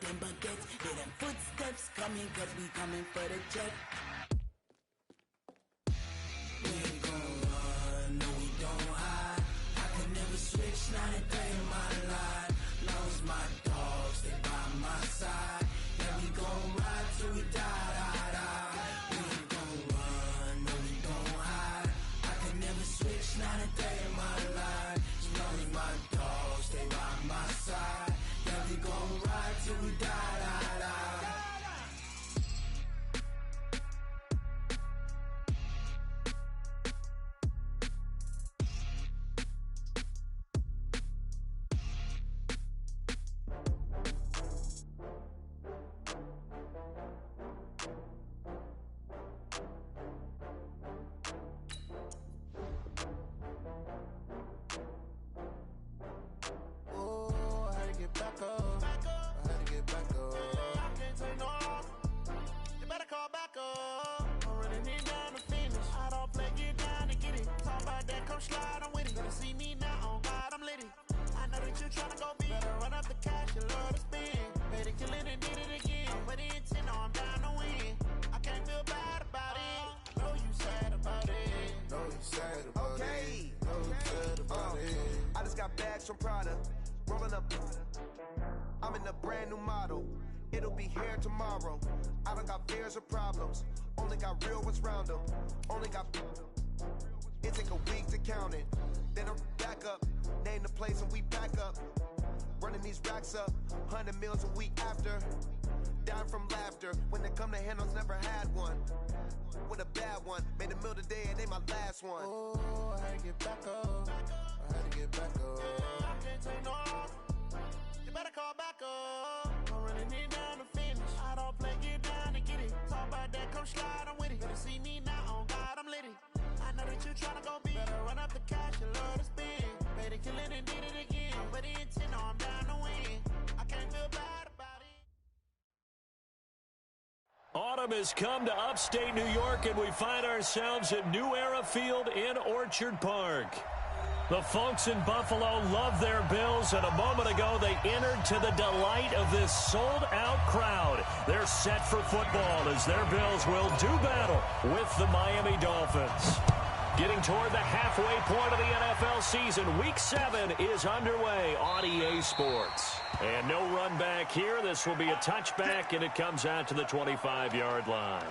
them baguettes. Hear them footsteps coming, cause we coming for the jet. We ain't gon' run, no we don't hide. I can never switch, not a day in my life. Long as my dogs, they by my side. Yeah, we gon' ride till we die, die, die. We ain't gon' run, no we don't hide. I can never switch, not a day in my life. As long as my dogs, they by my side. Yeah, we gon' ride till we die, die, die. I just got bags from Prada, rolling up. I'm in a brand new model. It'll be here tomorrow. I don't got fears or problems. Only got real ones round them. Only got. It take a week to count it. Then I'm back up. Name the place and we back up. Running these racks up. 100 meals a week after. Dying from laughter. When they come to handles, never had one. With a bad one. Made a meal today and they my last one. Oh, I had to get back up. I had to get back up. I can't take no loss. You better call back up. I'm running it down to finish. I don't play, get down to get it. Talk about that, come slide, I'm with it. Better see me now, on God, I'm litty. I know that you tryna go big. Better run up the cash, you love to spend. Better kill it and did it again. But the intent, no, I'm down to win. I can't feel bad about it. Autumn has come to upstate New York, and we find ourselves at New Era Field in Orchard Park. The folks in Buffalo love their Bills, and a moment ago they entered to the delight of this sold-out crowd. They're set for football as their Bills will do battle with the Miami Dolphins. Getting toward the halfway point of the NFL season, Week 7 is underway on EA Sports. And no run back here. This will be a touchback, and it comes out to the 25-yard line.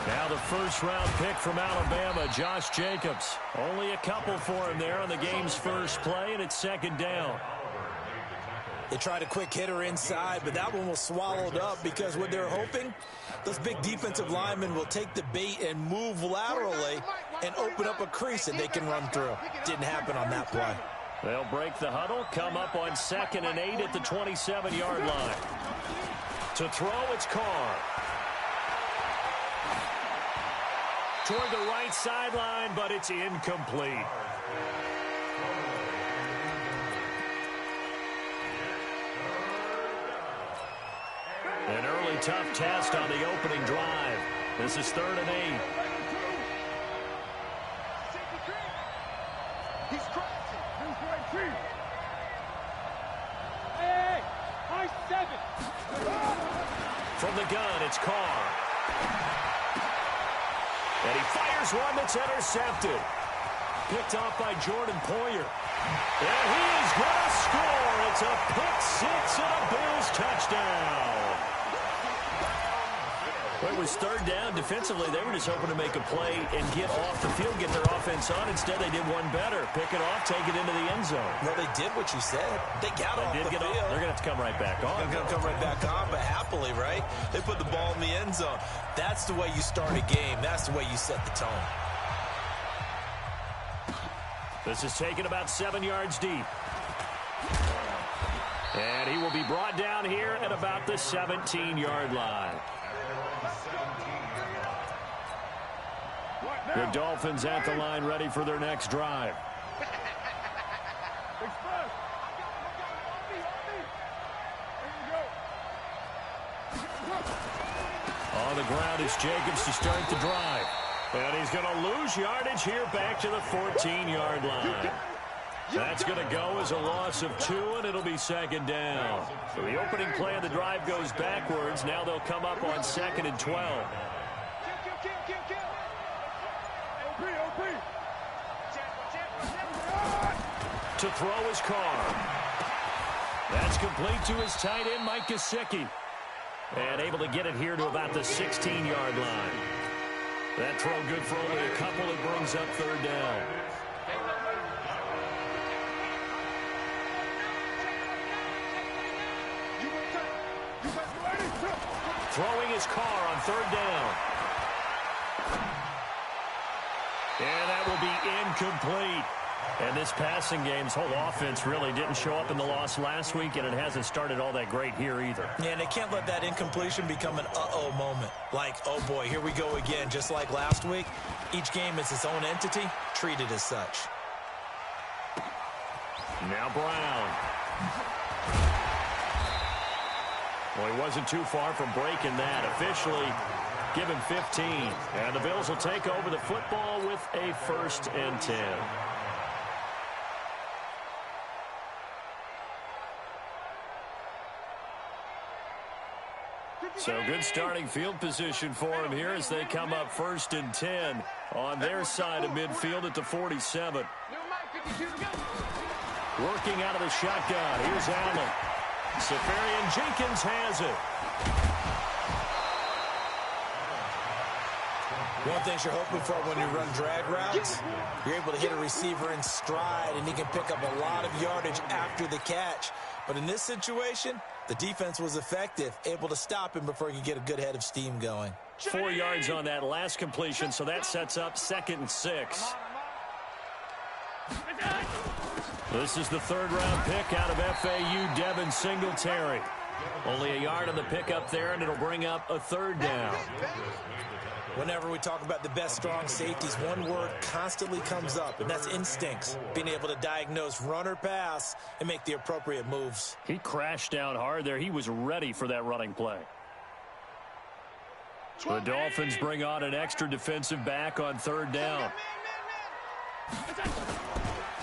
Now the first-round pick from Alabama, Josh Jacobs. Only a couple for him there on the game's first play, and it's second down. They tried a quick hitter inside, but that one was swallowed up because what they're hoping, those big defensive linemen will take the bait and move laterally and open up a crease that they can run through. Didn't happen on that play. They'll break the huddle, come up on 2nd and 8 at the 27-yard line. To throw, it's Carr. Toward the right sideline, but it's incomplete. An early tough test on the opening drive. This is 3rd and 8. He's crashing. Hey, high 7. From the gun, it's Carr. And he fires one that's intercepted. Picked off by Jordan Poyer. And he is going to score. It's a pick-6 and a Bills touchdown. Well, it was 3rd down. Defensively, they were just hoping to make a play and get off the field, get their offense on. Instead, they did one better. Pick it off, take it into the end zone. Well, they did what you said. They got off the field. They're going to have to come right back on. They're going to come right back on, but happily, right? They put the ball in the end zone. That's the way you start a game. That's the way you set the tone. This is taken about 7 yards deep. And he will be brought down here at about the 17-yard line. The Dolphins at the line, ready for their next drive. On the ground is Jacobs to start the drive. And he's going to lose yardage here back to the 14-yard line. That's going to go as a loss of 2, and it'll be second down. So the opening play of the drive goes backwards. Now they'll come up on 2nd and 12. To throw his Carr. That's complete to his tight end, Mike Gesicki. And able to get it here to about the 16-yard line. That throw good for only a couple. It brings up third down. Throwing his Carr on third down. And that will be incomplete. And this passing game's whole offense really didn't show up in the loss last week, and it hasn't started all that great here either. Yeah, and they can't let that incompletion become an uh-oh moment. Like, oh boy, here we go again, just like last week. Each game is its own entity, treated as such. Now Brown. Well, he wasn't too far from breaking that. Officially, give him 15. And the Bills will take over the football with a 1st and 10. So good starting field position for him here as they come up 1st and 10 on their side of midfield at the 47. Working out of the shotgun. Here's Allen. Safarian Jenkins has it. One thing you're hoping for when you run drag routes, you're able to hit a receiver in stride, and he can pick up a lot of yardage after the catch. But in this situation, the defense was effective, able to stop him before he could get a good head of steam going. 4 yards on that last completion, so that sets up 2nd and 6. This is the 3rd-round pick out of FAU, Devin Singletary. Only a yard on the pickup there, and it'll bring up a 3rd down. Whenever we talk about the best strong safeties, one word constantly comes up, and that's instincts. Being able to diagnose run or pass and make the appropriate moves. He crashed down hard there. He was ready for that running play. The Dolphins bring on an extra defensive back on 3rd down.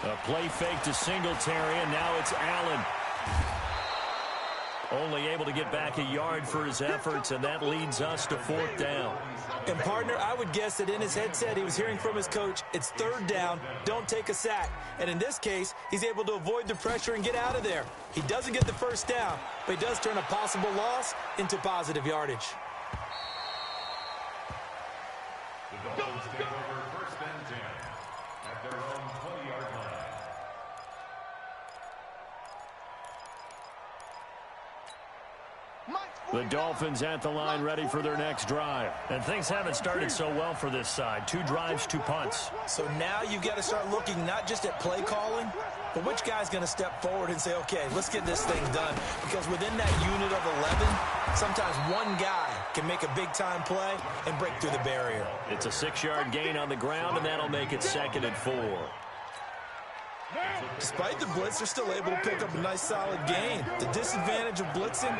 A play fake to Singletary, and now it's Allen. Only able to get back a yard for his efforts, and that leads us to 4th down. And, partner, I would guess that in his headset he was hearing from his coach, it's 3rd down, don't take a sack. And in this case, he's able to avoid the pressure and get out of there. He doesn't get the 1st down, but he does turn a possible loss into positive yardage. The Dolphins take over 1st and 10 at their own 20-yard line. The Dolphins at the line ready for their next drive. And things haven't started so well for this side. 2 drives, 2 punts. So now you've got to start looking not just at play calling, but which guy's going to step forward and say, okay, let's get this thing done. Because within that unit of 11, sometimes one guy can make a big-time play and break through the barrier. It's a 6-yard gain on the ground, and that'll make it 2nd and 4. Despite the blitz, they're still able to pick up a nice solid gain. The disadvantage of blitzing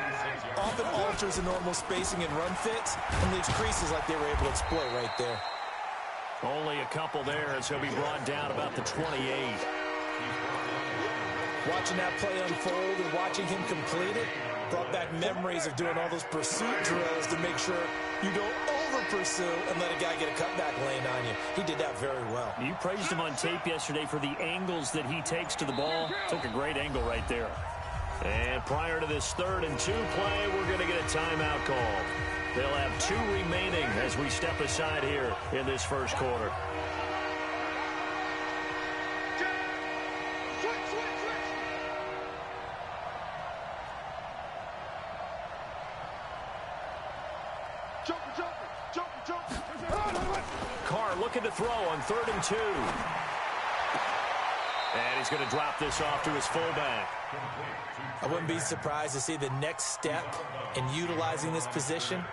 often alters the normal spacing and run fits and leaves creases like they were able to exploit right there. Only a couple there as he'll be brought down about the 28. Watching that play unfold and watching him complete it brought back memories of doing all those pursuit drills to make sure you don't over-pursue and let a guy get a cutback lane on you. He did that very well. You praised him on tape yesterday for the angles that he takes to the ball. Took a great angle right there. And prior to this 3rd and 2 play, we're going to get a timeout call. They'll have 2 remaining as we step aside here in this 1st quarter. Carr looking to throw on 3rd and 2. And he's going to drop this off to his fullback. I wouldn't be surprised to see the next step in utilizing this position.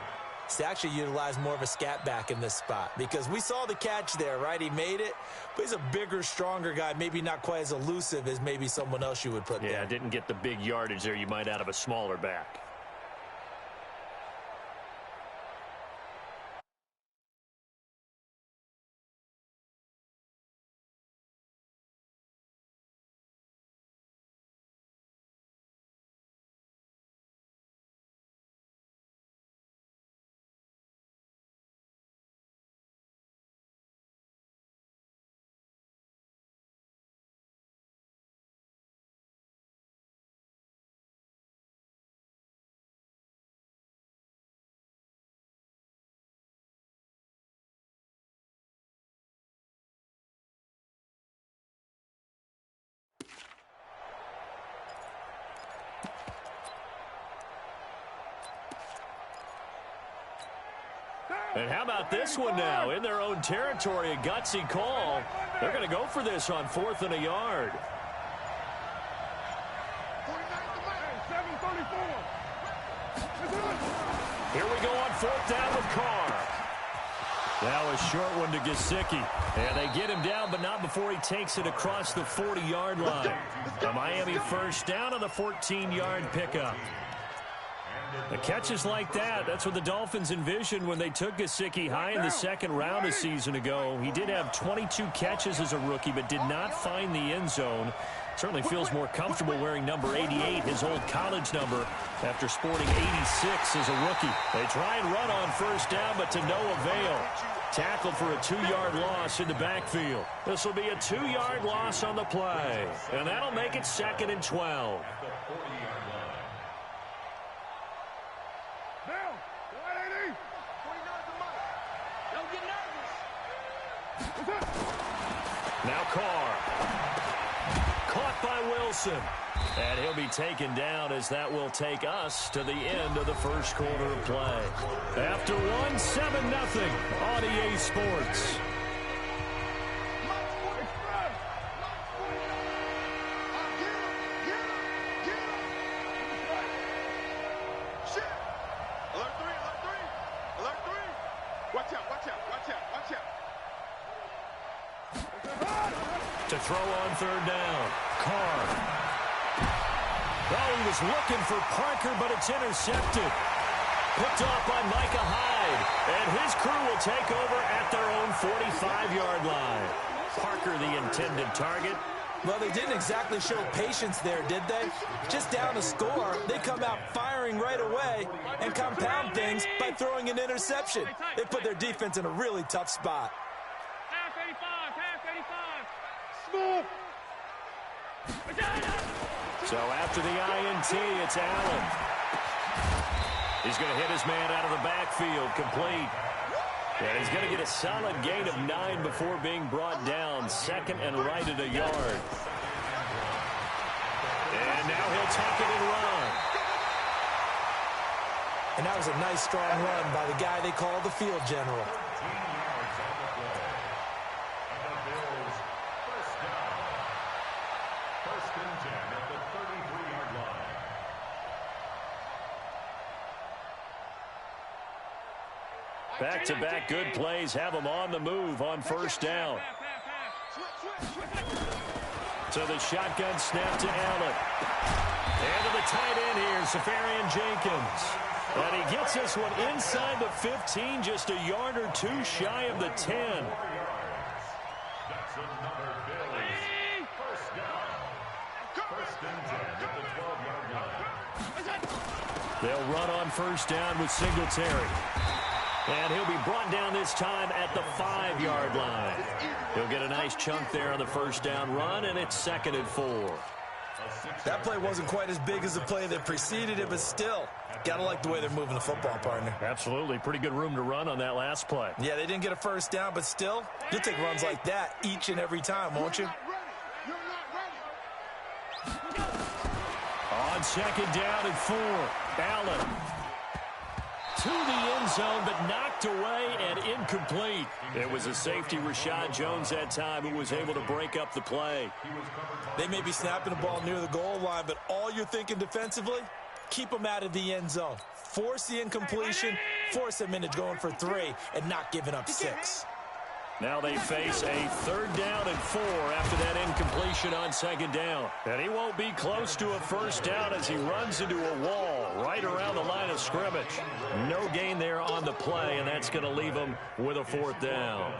He's actually utilized more of a scat back in this spot because we saw the catch there, right? He made it, but he's a bigger, stronger guy, maybe not quite as elusive as maybe someone else you would put there. Yeah, didn't get the big yardage there you might out of a smaller back. And how about this one now? In their own territory, a gutsy call. They're going to go for this on 4th and a yard. 7:34. Here we go on 4th down with Carr. Now a short one to Gesicki. And they get him down, but not before he takes it across the 40-yard line. A Miami first down on the 14-yard pickup. The catches like that, that's what the Dolphins envisioned when they took Gesicki high in the 2nd round a season ago. He did have 22 catches as a rookie, but did not find the end zone. Certainly feels more comfortable wearing number 88, his old college number, after sporting 86 as a rookie. They try and run on 1st down, but to no avail. Tackled for a 2-yard loss in the backfield. This will be a 2-yard loss on the play, and that'll make it 2nd and 12. Now Carr. Caught by Wilson. And he'll be taken down as that will take us to the end of the first quarter of play. After 1, 7-0 on EA Sports. To throw on 3rd down. Carr. Oh, he was looking for Parker, but it's intercepted. Picked off by Micah Hyde. And his crew will take over at their own 45-yard line. Parker, the intended target. Well, they didn't exactly show patience there, did they? Just down a score, they come out firing right away and compound things by throwing an interception. They put their defense in a really tough spot. Half 85. So after the INT, it's Allen. He's going to hit his man out of the backfield, complete. And he's going to get a solid gain of 9 before being brought down. 2nd and right at a yard. And now he'll tuck it and run. And that was a nice, strong run by the guy they call the field general. Back-to-back good plays have them on the move on 1st down. So the shotgun snap to Allen. And to the tight end here, Safarian Jenkins. And he gets this one inside the 15, just a yard or 2 shy of the 10. That's another Bills first down. 1st and 10 at the 12-yard line. They'll run on 1st down with Singletary. And he'll be brought down this time at the 5-yard line. He'll get a nice chunk there on the 1st down run, and it's 2nd and 4. That play wasn't quite as big as the play that preceded it, but still, gotta like the way they're moving the football, partner. Absolutely. Pretty good room to run on that last play. Yeah, they didn't get a 1st down, but still, you'll take runs like that each and every time, won't you? On 2nd down and 4, Allen. To the end zone, but knocked away and incomplete. It was a safety, Rashad Jones, that time, who was able to break up the play. They may be snapping the ball near the goal line, but all you're thinking defensively, keep them out of the end zone. Force the incompletion, force them into going for 3, and not giving up 6. Now they face a 3rd down and 4 after that incompletion on 2nd down. And he won't be close to a 1st down as he runs into a wall right around the line of scrimmage. No gain there on the play, and that's going to leave him with a 4th down.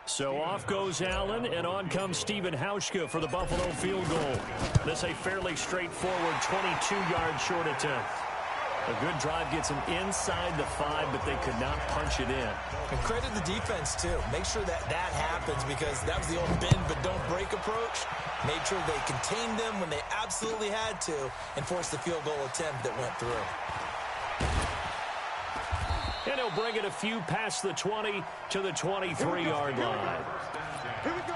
So off goes Allen, and on comes Stephen Hauschka for the Buffalo field goal. This a fairly straightforward 22-yard short attempt. A good drive gets them inside the 5, but they could not punch it in. And credit the defense, too. Make sure that happens, because that was the old bend but don't break approach. Made sure they contained them when they absolutely had to and forced the field goal attempt that went through. And he'll bring it a few past the 20 to the 23-yard line. Here we go.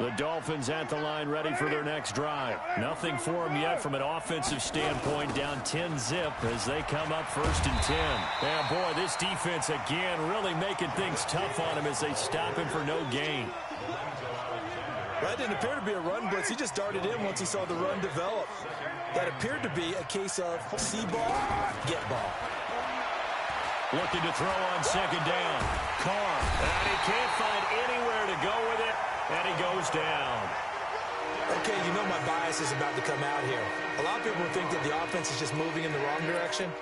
The Dolphins at the line ready for their next drive. Nothing for them yet from an offensive standpoint, down 10-zip as they come up 1st and 10. And boy, this defense again really making things tough on him as they stop him for no gain. That didn't appear to be a run blitz. He just darted in once he saw the run develop. That appeared to be a case of see ball, get ball. Looking to throw on 2nd down. Carr, and he can't find anywhere to go with it, and he goes down. Okay, you know my bias is about to come out here. A lot of people think that the offense is just moving in the wrong direction.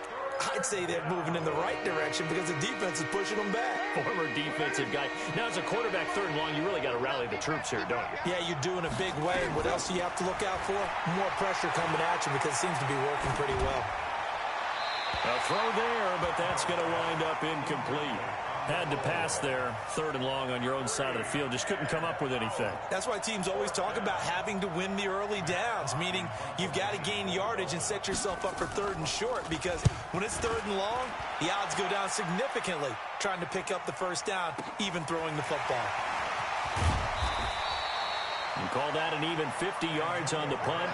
I'd say they're moving in the right direction because the defense is pushing them back. Former defensive guy. Now, as a quarterback 3rd and long, you really got to rally the troops here, don't you? Yeah, you do in a big way. And what else do you have to look out for? More pressure coming at you because it seems to be working pretty well. A throw there, but that's going to wind up incomplete. Had to pass there, 3rd and long on your own side of the field. Just couldn't come up with anything. That's why teams always talk about having to win the early downs, meaning you've got to gain yardage and set yourself up for 3rd and short, because when it's 3rd and long, the odds go down significantly trying to pick up the 1st down, even throwing the football. You call that an even 50 yards on the punt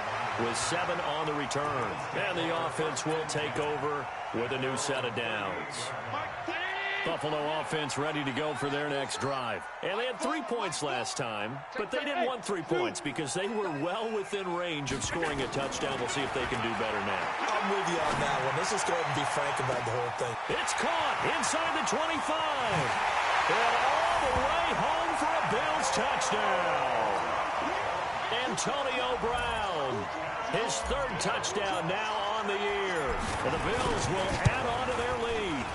with 7 on the return. And the offense will take over with a new set of downs. Buffalo offense ready to go for their next drive. And they had 3 points last time, but they didn't want 3 points because they were well within range of scoring a touchdown. We'll see if they can do better now. I'm with you on that one. Let's just go ahead and be frank about the whole thing. It's caught inside the 25. And all the way home for a Bills touchdown. Antonio Brown, his 3rd touchdown now on the year. And the Bills will add on to their lead.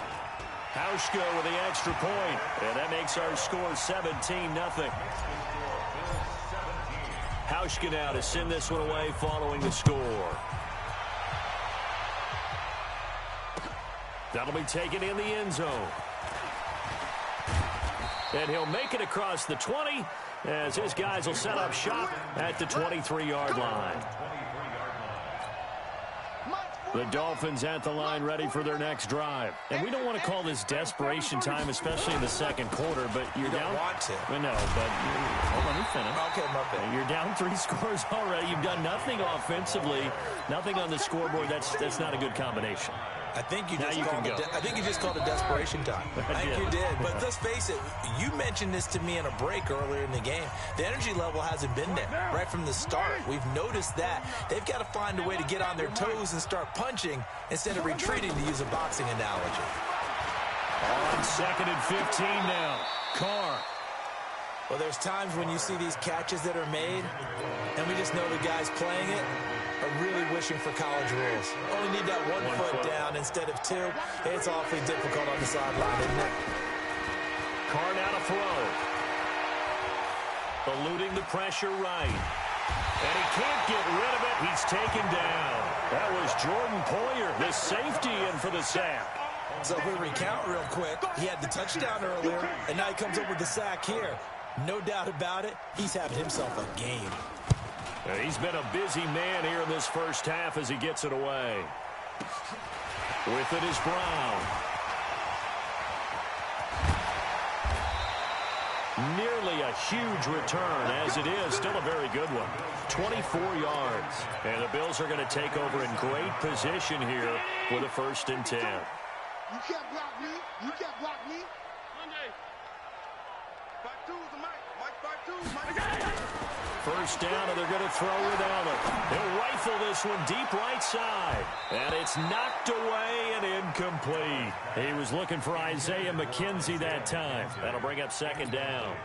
Hauschka with the extra point, and that makes our score 17-0. Hauschka now to send this one away following the score. That'll be taken in the end zone. And he'll make it across the 20 as his guys will set up shop at the 23-yard line. The Dolphins at the line ready for their next drive. And we don't want to call this desperation time, especially in the 2nd quarter, but you're down. You don't want to. I know, but hold on, let me finish. Okay, my bad. You're down 3 scores already. You've done nothing offensively, nothing on the scoreboard. That's not a good combination. I think you just called it desperation time. I think you did. But let's face it, you mentioned this to me in a break earlier in the game. The energy level hasn't been there right from the start. We've noticed that. They've got to find a way to get on their toes and start punching instead of retreating, to use a boxing analogy. On 2nd and 15 now. Carr. Well, there's times when you see these catches that are made, and we just know the guys playing it are really wishing for college rules. Only need that one foot down instead of 2. It's awfully difficult on the sideline, isn't it? Carr now to throw. Eluding the pressure right. And he can't get rid of it. He's taken down. That was Jordan Poyer, the safety, in for the sack. So if we recount real quick, he had the touchdown earlier, and now he comes up with the sack here. No doubt about it, he's having himself a game. He's been a busy man here in this first half as he gets it away. With it is Brown. Nearly a huge return, as it is still a very good one. 24 yards. And the Bills are going to take over in great position here with a 1st and 10. You can't block me. You can't block me. Monday. 5-2's the Mike. Mike 5-2. Mike. First down, and they're going to throw without it. They'll rifle this one deep right side. And it's knocked away and incomplete. He was looking for Isaiah McKenzie that time. That'll bring up second down.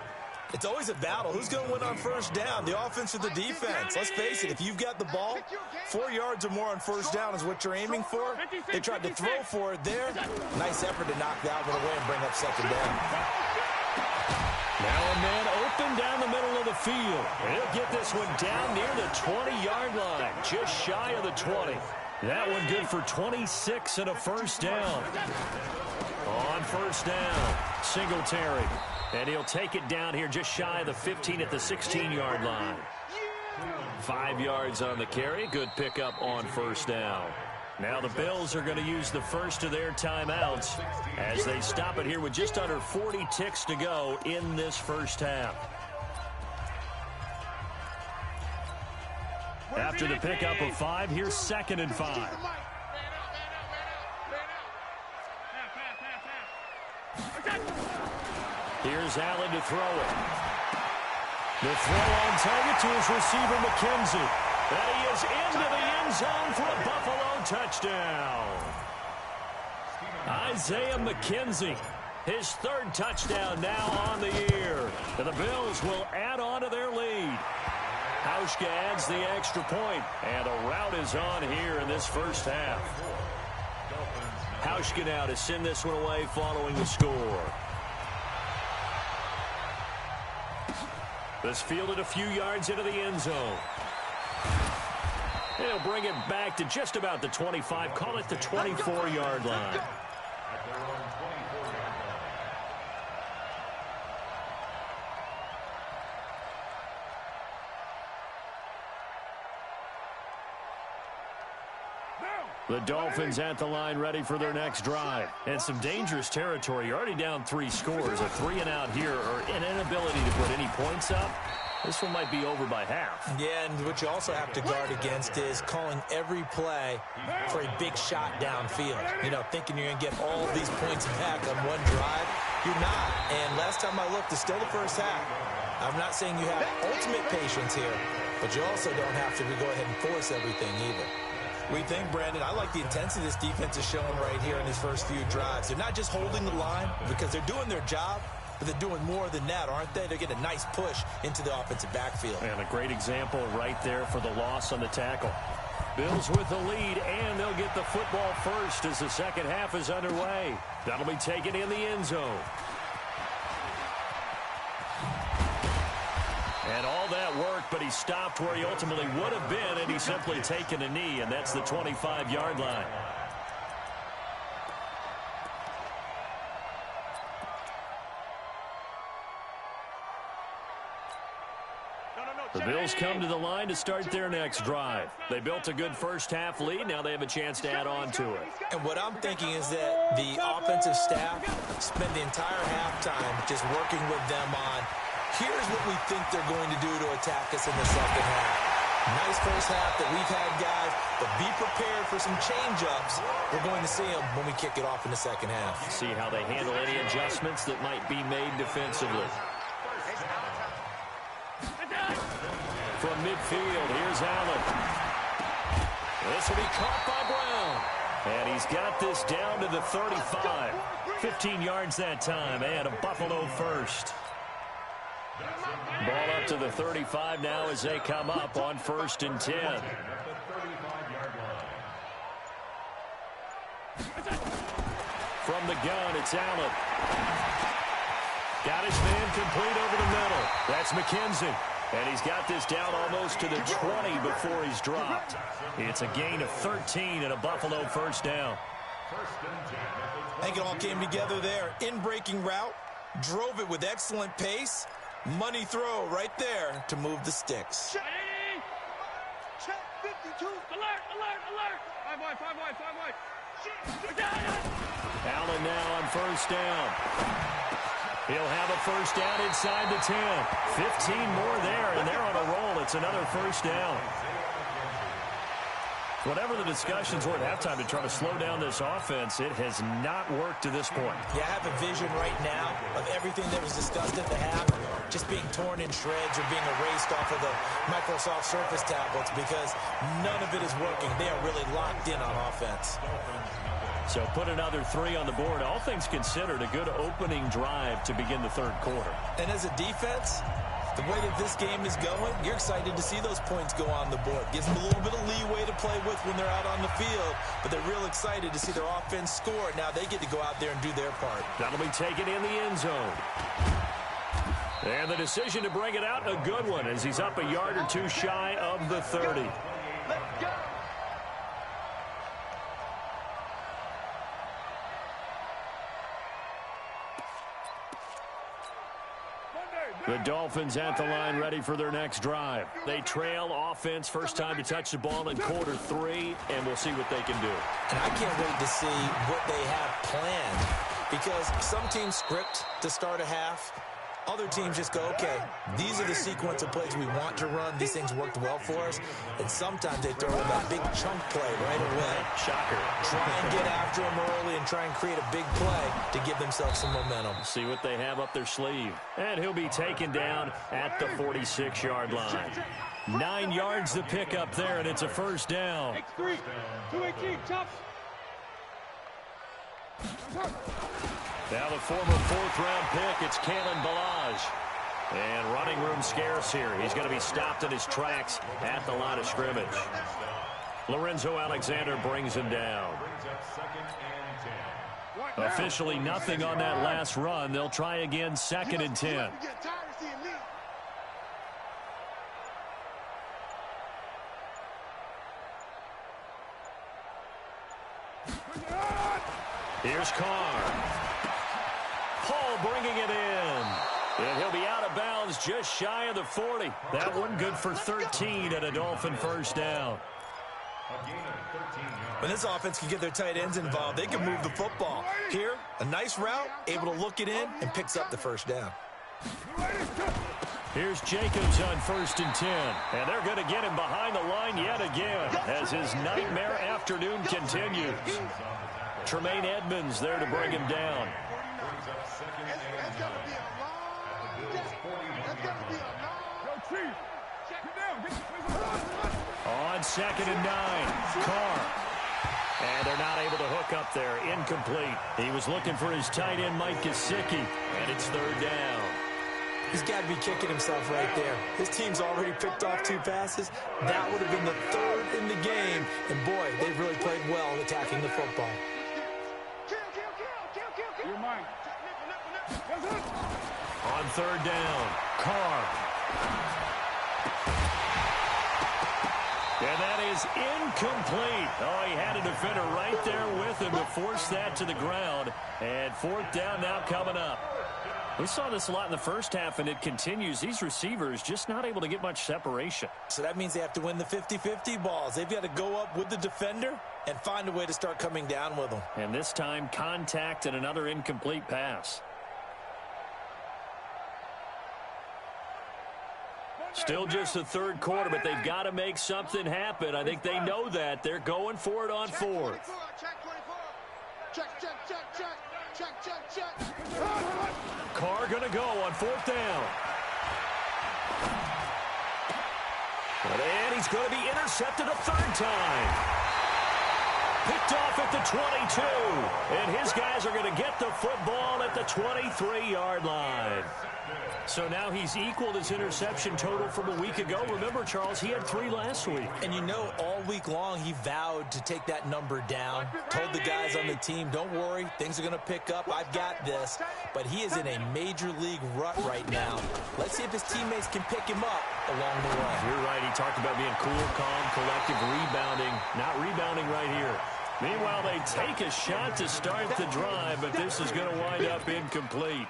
It's always a battle. Who's going to win on first down, the offense or the defense? Let's face it, if you've got the ball, 4 yards or more on first down is what you're aiming for. They tried to throw for it there. Nice effort to knock that one away and bring up second down. Now a man open down the middle of the field. He'll get this one down near the 20-yard line, just shy of the 20. That one good for 26 and a first down. On first down, Singletary. And he'll take it down here just shy of the 15 at the 16-yard line. 5 yards on the carry. Good pickup on first down. Now the Bills are going to use the first of their timeouts as they stop it here with just under 40 ticks to go in this first half. After the pickup of 5, here's 2nd and 5. Here's Allen to throw it. The throw on target to his receiver, McKenzie. And he is into the end zone for a Buffalo touchdown. Isaiah McKenzie, his 3rd touchdown now on the year. And the Bills will add on to their lead. Hauschka adds the extra point, and a rout is on here in this first half. Hauschka now to send this one away following the score. This fielded a few yards into the end zone. He'll bring it back to just about the 25. Call it the 24-yard line. The Dolphins at the line ready for their next drive. And some dangerous territory. You're already down 3 scores. A 3-and-out here or an inability to put any points up. This one might be over by half. Yeah, and what you also have to guard against is calling every play for a big shot downfield. You know, thinking you're going to get all these points back on one drive. You're not. And last time I looked, it's still the first half. I'm not saying you have ultimate patience here, but you also don't have to go ahead and force everything either. We think, Brandon, I like the intensity this defense is showing right here in these first few drives. They're not just holding the line because they're doing their job, but they're doing more than that, aren't they? They're getting a nice push into the offensive backfield. And a great example right there for the loss on the tackle. Bills with the lead, and they'll get the football first as the second half is underway. That'll be taken in the end zone. And all that work, but he stopped where he ultimately would have been, and he's simply taken a knee, and that's the 25-yard line. The Bills come to the line to start their next drive. They built a good first-half lead. Now they have a chance to add on to it. And what I'm thinking is that the offensive staff spend the entire halftime just working with them on, here's what we think they're going to do to attack us in the second half. Nice first half that we've had, guys, but be prepared for some change-ups. We're going to see them when we kick it off in the second half. See how they handle any adjustments that might be made defensively. From midfield, here's Allen. This will be caught by Brown. And he's got this down to the 35. 15 yards that time, and a Buffalo first. Ball up to the 35 now as they come up on 1st and 10. From the gun, it's Allen. Got his man complete over the middle. That's McKenzie. And he's got this down almost to the 20 before he's dropped. It's a gain of 13 and a Buffalo first down. I think it all came together there. In-breaking route, drove it with excellent pace. Money throw right there to move the sticks. Check 52. Alert, alert, alert. 5 wide, 5 wide, 5 wide. Allen now on first down. He'll have a first down inside the 10. 15 more there, and they're on a roll. It's another first down. Whatever the discussions were at halftime to try to slow down this offense, it has not worked to this point. Yeah, I have a vision right now of everything that was discussed at the half just being torn in shreds or being erased off of the Microsoft Surface tablets because none of it is working. They are really locked in on offense. So put another 3 on the board. All things considered, a good opening drive to begin the third quarter. And as a defense, the way that this game is going, you're excited to see those points go on the board. Gives them a little bit of leeway to play with when they're out on the field, but they're real excited to see their offense score. Now they get to go out there and do their part. That'll be taken in the end zone. And the decision to bring it out, a good one, as he's up a yard or two shy of the 30. Let's go. The Dolphins at the line ready for their next drive. They trail offense, first time to touch the ball in quarter 3, and we'll see what they can do. And I can't wait to see what they have planned because some teams script to start a half. Other teams just go, okay, these are the sequence of plays we want to run. These things worked well for us. And sometimes they throw in that big chunk play right away. Shocker. Try and get after them early and try and create a big play to give themselves some momentum. See what they have up their sleeve. And he'll be taken down at the 46-yard line. 9 yards to pick up there, and it's a first down. X3, 218, chop. Now the former 4th-round pick, it's Kalen Ballage. And running room scarce here. He's going to be stopped in his tracks at the line of scrimmage. Lorenzo Alexander brings him down. Officially nothing on that last run. They'll try again, 2nd and 10. Here's Carr. Paul bringing it in. And he'll be out of bounds just shy of the 40. That one good for 13 and a Dolphin first down. When this offense can get their tight ends involved, they can move the football. Here, a nice route, able to look it in, and picks up the first down. Here's Jacobs on 1st and 10. And they're going to get him behind the line yet again as his nightmare afternoon continues. Tremaine Edmonds there to bring him down. On 2nd and 9, Carr. And they're not able to hook up there. Incomplete. He was looking for his tight end, Mike Gesicki, and it's 3rd down. He's got to be kicking himself right there. His team's already picked off 2 passes. That would have been the 3rd in the game. And, boy, they've really played well attacking the football. You're mine. On 3rd down, Carr. And that is incomplete. Oh, he had a defender right there with him to force that to the ground. And 4th down now coming up. We saw this a lot in the first half, and it continues. These receivers just not able to get much separation. So that means they have to win the 50-50 balls. They've got to go up with the defender and find a way to start coming down with them. And this time, contact and another incomplete pass. Still just the 3rd quarter, but they've got to make something happen. I think they know that. They're going for it on 4th. Carr going to go on 4th down. And he's going to be intercepted a 3rd time. Picked off at the 22. And his guys are going to get the football at the 23-yard line. So now he's equaled his interception total from a week ago. Remember, Charles, he had 3 last week. And you know, all week long, he vowed to take that number down. Told the guys on the team, don't worry, things are going to pick up. I've got this. But he is in a major league rut right now. Let's see if his teammates can pick him up along the way. You're right. He talked about being cool, calm, collective, rebounding. Not rebounding right here. Meanwhile, they take a shot to start the drive, but this is going to wind up incomplete.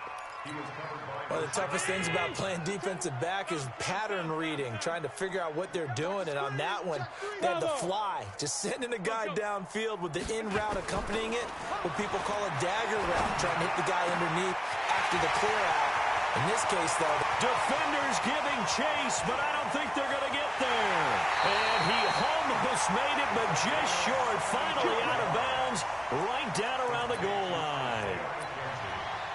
One of the toughest things about playing defensive back is pattern reading, trying to figure out what they're doing. And on that one, they had the fly, just sending a guy downfield with the in route accompanying it, what people call a dagger route, trying to hit the guy underneath after the clear out. In this case, though, defenders giving chase, but I don't think they're going to get there. And he almost made it, but just short. Finally out of bounds, right down around the goal line.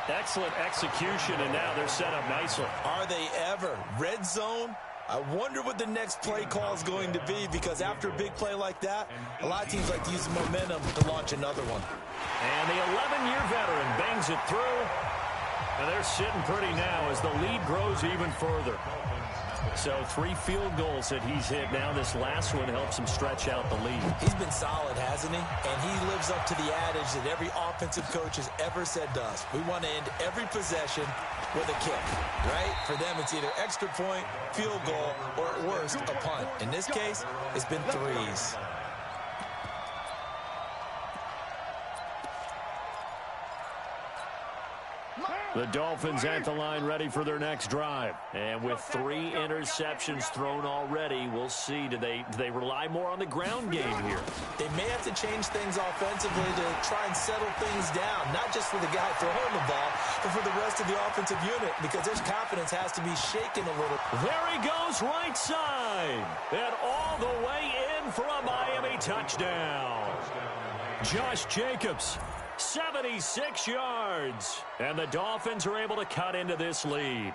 Excellent execution, and now they're set up nicely. Are they ever? Red zone? I wonder what the next play call is going to be, because after a big play like that, a lot of teams like to use the momentum to launch another one. And the 11-year veteran bangs it through. And they're sitting pretty now as the lead grows even further. So 3 field goals that he's hit now. This last one helps him stretch out the lead. He's been solid, hasn't he? And he lives up to the adage that every offensive coach has ever said to us. We want to end every possession with a kick, right? For them, it's either extra point, field goal, or at worst, a punt. In this case, it's been 3s. The Dolphins at the line ready for their next drive. And with 3 interceptions thrown already, we'll see. Do they rely more on the ground game here? They may have to change things offensively to try and settle things down, not just for the guy throwing the ball, but for the rest of the offensive unit, because their confidence has to be shaken a little. There he goes, right side. And all the way in for a Miami touchdown. Josh Jacobs, 76 yards. And the Dolphins are able to cut into this lead.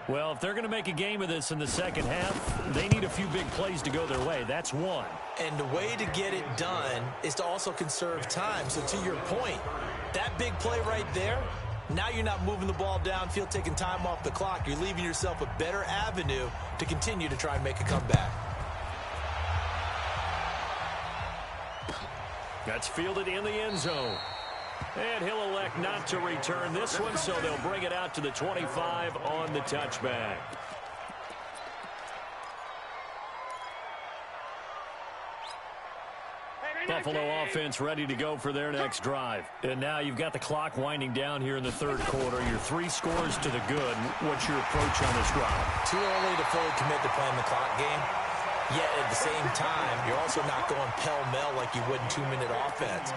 Well, if they're going to make a game of this in the second half, they need a few big plays to go their way. That's one. And the way to get it done is to also conserve time. So to your point, that big play right there, now you're not moving the ball downfield, taking time off the clock. You're leaving yourself a better avenue to continue to try and make a comeback. That's fielded in the end zone. And he'll elect not to return this one, so they'll bring it out to the 25 on the touchback. Buffalo offense ready to go for their next drive. And now you've got the clock winding down here in the third quarter. Your 3 scores to the good. What's your approach on this drive? Too early to fully commit to playing the clock game. Yet at the same time, you're also not going pell-mell like you would in 2-minute offense.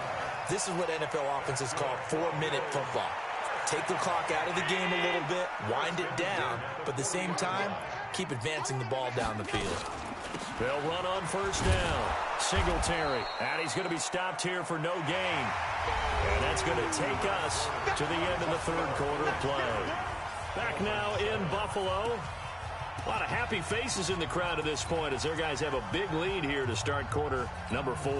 This is what NFL offenses call 4-minute football. Take the clock out of the game a little bit, wind it down, but at the same time, keep advancing the ball down the field. They'll run on first down. Singletary. And he's going to be stopped here for no gain. And that's going to take us to the end of the third quarter of play. Back now in Buffalo. A lot of happy faces in the crowd at this point as their guys have a big lead here to start quarter number 4.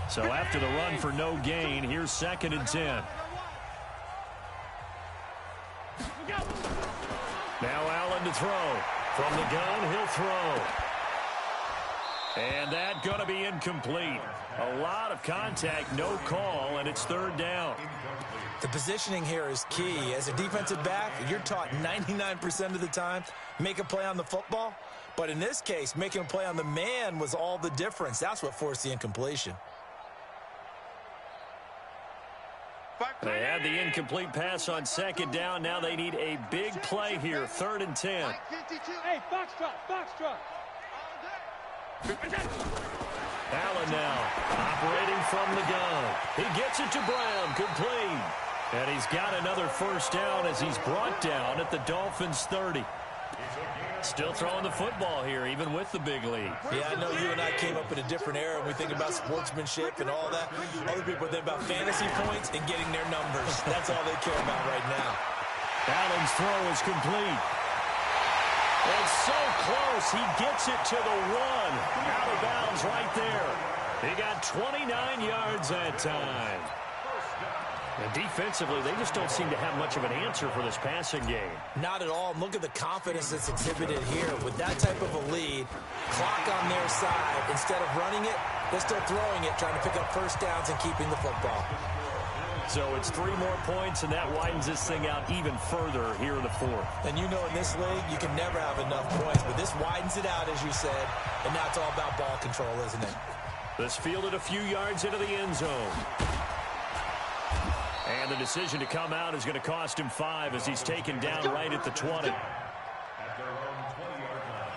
So after the run for no gain, here's 2nd and 10. Now Allen to throw. From the gun, he'll throw. And that going to be incomplete. A lot of contact, no call, and it's 3rd down. The positioning here is key. As a defensive back, you're taught 99% of the time, make a play on the football. But in this case, making a play on the man was all the difference. That's what forced the incompletion. They had the incomplete pass on 2nd down. Now they need a big play here. 3rd and 10. Hey, foxtrot. Allen now operating from the gun. He gets it to Brown. Complete. And he's got another first down as he's brought down at the Dolphins' 30. Still throwing the football here, even with the big lead. Yeah, I know you and I came up in a different era when we think about sportsmanship and all that. Other people think about fantasy points and getting their numbers. That's all they care about right now. Allen's throw is complete. It's so close. He gets it to the 1. Out of bounds right there. He got 29 yards that time. And defensively, they just don't seem to have much of an answer for this passing game. Not at all. Look at the confidence that's exhibited here. With that type of a lead, clock on their side, instead of running it, they're still throwing it, trying to pick up first downs and keeping the football. So it's 3 more points, and that widens this thing out even further here in the 4th. And you know in this league, you can never have enough points, but this widens it out, as you said, and now it's all about ball control, isn't it? This fielded a few yards into the end zone. And the decision to come out is going to cost him 5 as he's taken down right at the 20. At their own 20-yard line.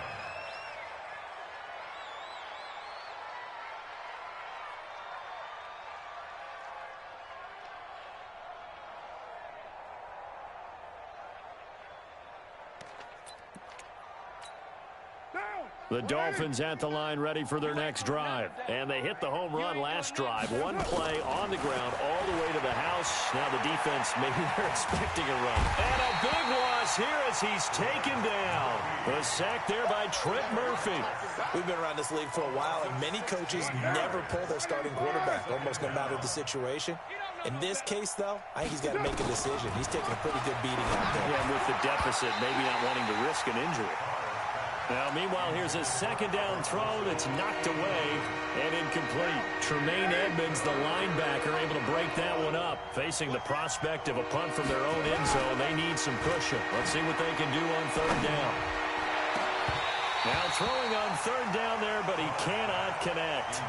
The Dolphins at the line ready for their next drive. And they hit the home run last drive. One play on the ground all the way to the house. Now the defense, maybe they're expecting a run. And a big loss here as he's taken down. The sack there by Trent Murphy. We've been around this league for a while, and many coaches never pull their starting quarterback, almost no matter the situation. In this case, though, I think he's got to make a decision. He's taking a pretty good beating out there. Yeah, with the deficit, maybe not wanting to risk an injury. Now, meanwhile, here's a second down throw that's knocked away and incomplete. Tremaine Edmonds, the linebacker, able to break that one up. Facing the prospect of a punt from their own end zone, they need some cushion. Let's see what they can do on third down. Now throwing on third down there, but he cannot connect.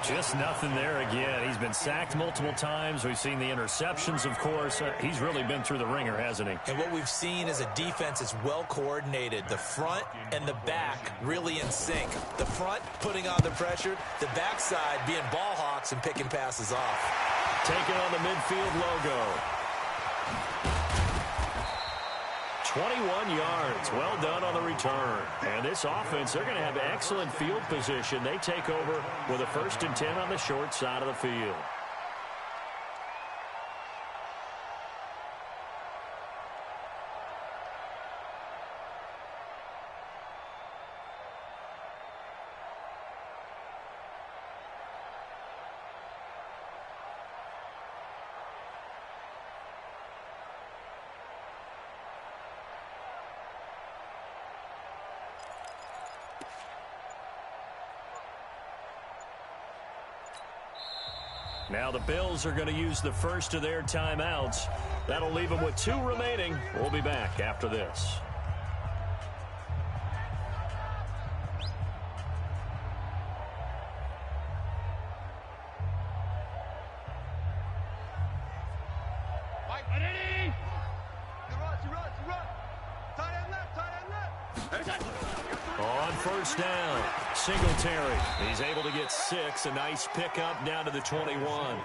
Just nothing there again. He's been sacked multiple times. We've seen the interceptions, of course. He's really been through the ringer, hasn't he? And what we've seen is a defense that's well coordinated. The front and the back really in sync. The front putting on the pressure. The backside being ball hawks and picking passes off. Taking on the midfield logo. 21 yards. Well done on the return. And this offense, they're going to have excellent field position. They take over with a 1st and 10 on the short side of the field. Now the Bills are going to use the first of their timeouts. That'll leave them with 2 remaining. We'll be back after this. On first down, Singletary. He's able to get 6. A nice pickup down to the 21.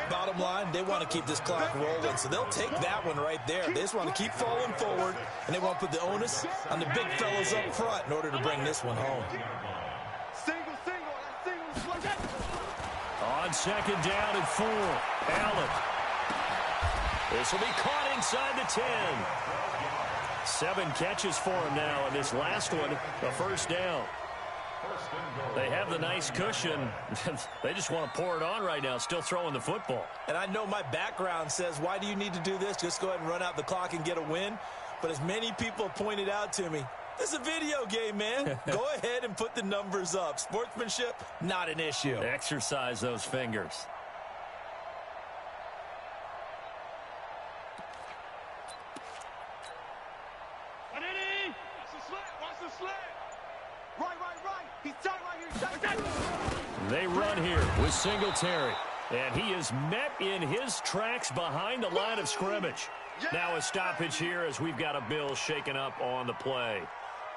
Bottom line, they want to keep this clock rolling, so they'll take that one right there. They just want to keep falling forward, and they want to put the onus on the big fellas up front in order to bring this one home. On second down and 4, Allen. This will be caught inside the 10. 7 catches for him now, and this last one, a first down. They have the nice cushion. They just want to pour it on right now, still throwing the football. And I know my background says, why do you need to do this? Just go ahead and run out the clock and get a win. But as many people pointed out to me, this is a video game, man. Go ahead and put the numbers up. Sportsmanship, not an issue. Exercise those fingers. They run here with Singletary. And he is met in his tracks behind the line of scrimmage. Now a stoppage here as we've got a Bill shaken up on the play.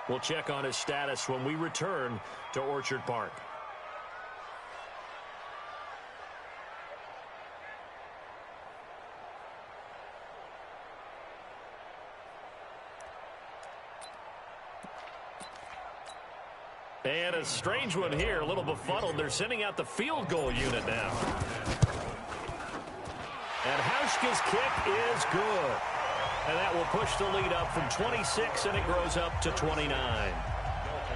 We'll check on his status when we return to Orchard Park. And a strange one here, a little befuddled. They're sending out the field goal unit now. And Hauschka's kick is good. And that will push the lead up from 26, and it grows up to 29.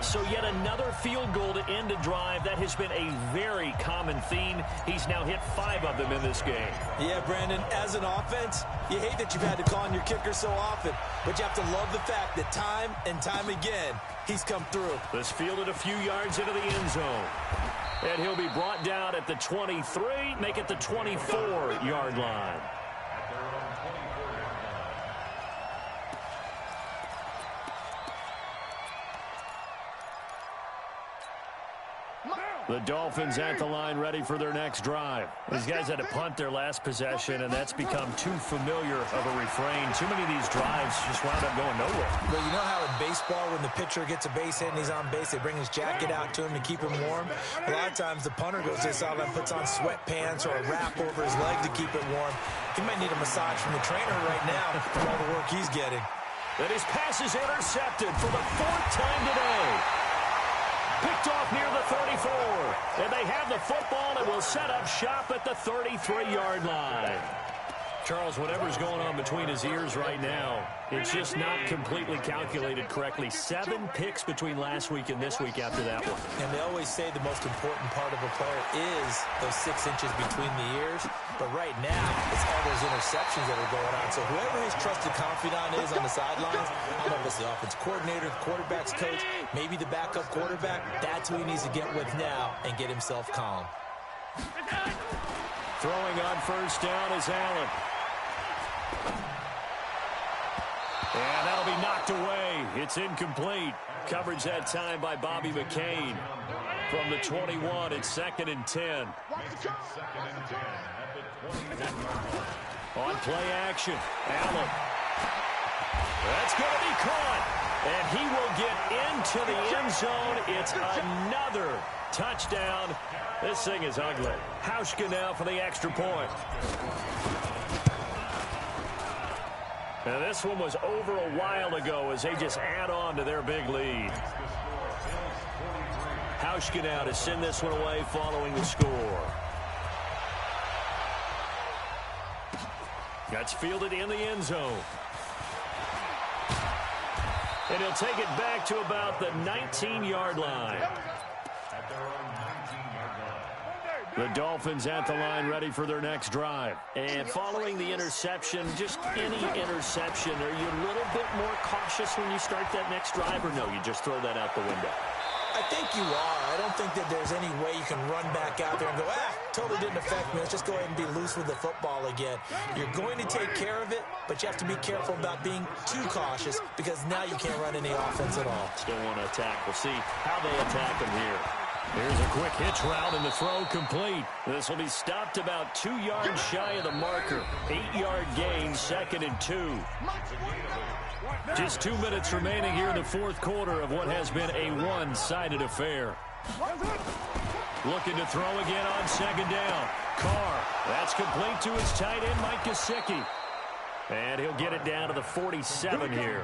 So yet another field goal to end a drive. That has been a very common theme. He's now hit 5 of them in this game. Yeah, Brandon, as an offense, you hate that you've had to call on your kicker so often. But you have to love the fact that time and time again, he's come through. This fielded a few yards into the end zone. And he'll be brought down at the 23, make it the 24-yard line. The Dolphins at the line, ready for their next drive. These guys had to punt their last possession, and that's become too familiar of a refrain. Too many of these drives just wound up going nowhere. Well, you know how in baseball, when the pitcher gets a base hit and he's on base, they bring his jacket out to him to keep him warm? A lot of times the punter goes to the sideline, puts on sweatpants or a wrap over his leg to keep it warm. He might need a massage from the trainer right now for all the work he's getting. And his pass is intercepted for the 4th time today. Picked off near the 34. And they have the football and will set up shop at the 33-yard line. Charles, whatever's going on between his ears right now, it's just not completely calculated correctly. 7 picks between last week and this week after that one. And they always say the most important part of a player is those 6 inches between the ears. But right now, it's all those interceptions that are going on. So whoever his trusted confidant is on the sidelines, I don't know if it's the offensive coordinator, the quarterback's coach, maybe the backup quarterback, that's who he needs to get with now and get himself calm. Throwing on first down is Allen. And that'll be knocked away. It's incomplete. Coverage that time by Bobby McCain. From the 21, it's 2nd and 10. On play action, Allen. That's going to be caught. And he will get into the end zone. It's another touchdown. This thing is ugly. Hauschka now for the extra point. Now, this one was over a while ago as they just add on to their big lead. Hauschka now to send this one away following the score. That's fielded in the end zone. And he'll take it back to about the 19-yard line. The Dolphins at the line, ready for their next drive. And following the interception, just any interception, are you a little bit more cautious when you start that next drive, or no, you just throw that out the window? I think you are. I don't think that there's any way you can run back out there and go, totally didn't affect me. Let's just go ahead and be loose with the football again. You're going to take care of it, but you have to be careful about being too cautious because now you can't run any offense at all. Still want to attack. We'll see how they attack him here. Here's a quick hitch route and the throw complete. This will be stopped about 2 yards shy of the marker. 8-yard gain, 2nd and 2. Just 2 minutes remaining here in the 4th quarter of what has been a one-sided affair. Looking to throw again on 2nd down. Carr, that's complete to his tight end, Mike Gesicki. And he'll get it down to the 47 here.